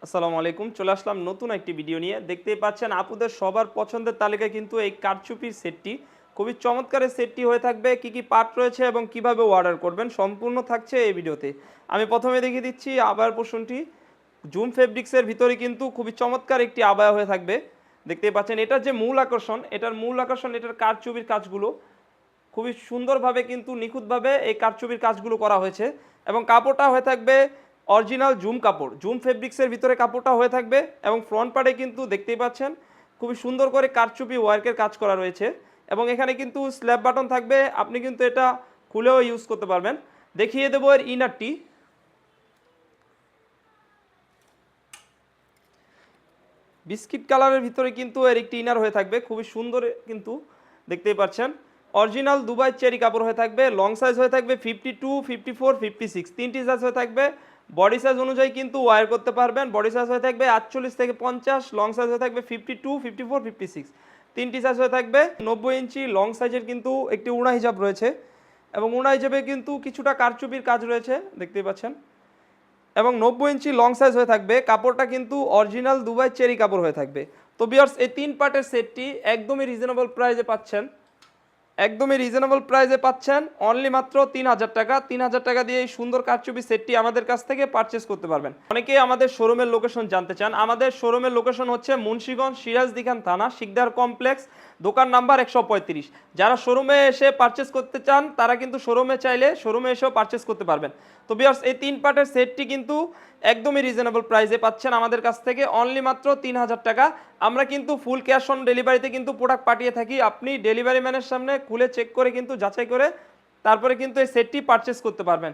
আসসালামু আলাইকুম। চলে আসলাম নতুন একটি ভিডিও নিয়ে। দেখতেই পাচ্ছেন আপুদের সবার পছন্দের তালিকায় কিন্তু এই কারচুপির সেটটি খুবই চমৎকার সেটটি হয়ে থাকবে। কি পার্ট রয়েছে এবং কিভাবে অর্ডার করবেন সম্পূর্ণ থাকছে এই ভিডিওতে। আমি প্রথমে দেখিয়ে দিচ্ছি আবায়ার পোরশনটি। জুম ফেব্রিক্সের ভিতরে কিন্তু খুবই চমৎকার একটি আবায়া হয়ে থাকবে। দেখতেই পাচ্ছেন এটার যে মূল আকর্ষণ, এটার কারচুপির কাজগুলো খুবই সুন্দরভাবে কিন্তু নিখুঁতভাবে এই কারচুপির কাজগুলো করা হয়েছে এবং কাপড়টা হয়ে থাকবে অরিজিনাল জুম কাপড়, জুম ফেব্রিক্সের ভিতরে কাপড়টা হয়ে থাকবে এবং ফ্রন্ট পার্টে কিন্তু দেখতেই পাচ্ছেন খুবই সুন্দর করে কারচুপি ওয়ার্কের কাজ করা রয়েছে এবং এখানে কিন্তু স্ল্যাব বাটন থাকবে, আপনি কিন্তু এটা খুলেও ইউজ করতে পারবেন। দেখিয়ে দেবো এর ইনারটি। বিস্কিট কালারের ভিতরে কিন্তু এর একটি ইনার হয়ে থাকবে, খুবই সুন্দর কিন্তু দেখতেই পাচ্ছেন। অরিজিনাল দুবাই চেরি কাপড় হয়ে থাকবে, লং সাইজ হয়ে থাকবে 52, 54, 56, তিনটি সাইজ হয়ে থাকবে। বডি সাইজ অনুযায়ী কিন্তু ওয়্যার করতে পারবেন। বডি সাইজ হয়ে থাকবে 48 থেকে 50, লং সাইজ হয়ে থাকবে 52, 54, 56, তিনটি সাইজ হয়ে থাকবে। 90 ইঞ্চি লং সাইজের কিন্তু একটি উড়া হিজাব রয়েছে এবং উড়া হিজাবে কিন্তু কিছুটা কারচুপির কাজ রয়েছে দেখতেই পাচ্ছেন এবং 90 ইঞ্চি লং সাইজ হয়ে থাকবে। কাপড়টা কিন্তু অরিজিনাল দুবাই চেরি কাপড় হয়ে থাকবে। তো ভিউয়ার্স, এই তিন পার্টের সেটটি একদমই রিজনেবল প্রাইসে পাচ্ছেন, অনলি মাত্র 3000 টাকা। 3000 টাকা দিয়ে এই সুন্দর কারচুপি সেটটি আমাদের কাছ থেকে পারচেস করতে পারবেন। অনেকেই আমাদের শোরুমের লোকেশন জানতে চান। আমাদের শোরুমের লোকেশন হচ্ছে মুন্সিগঞ্জ সিরাজদিখান থানা, শিকদার কমপ্লেক্স, দোকান নাম্বার 135। যারা শোরুমে এসে পারচেস করতে চান তারা কিন্তু শোরুমে চাইলে শোরুমে এসেও পারচেস করতে পারবেন। তো ভিউয়ার্স, এই তিন পার্টের সেটটি কিন্তু একদমই রিজনেবল প্রাইসে পাচ্ছেন আমাদের কাছ থেকে, অনলি মাত্র 3000 টাকা। আমরা কিন্তু ফুল ক্যাশ অন ডেলিভারিতে কিন্তু প্রোডাক্ট পাঠিয়ে থাকি। আপনি ডেলিভারি ম্যানের সামনে খুলে চেক করে কিন্তু যাচাই করে তারপরে কিন্তু এই সেটটি পারচেস করতে পারবেন।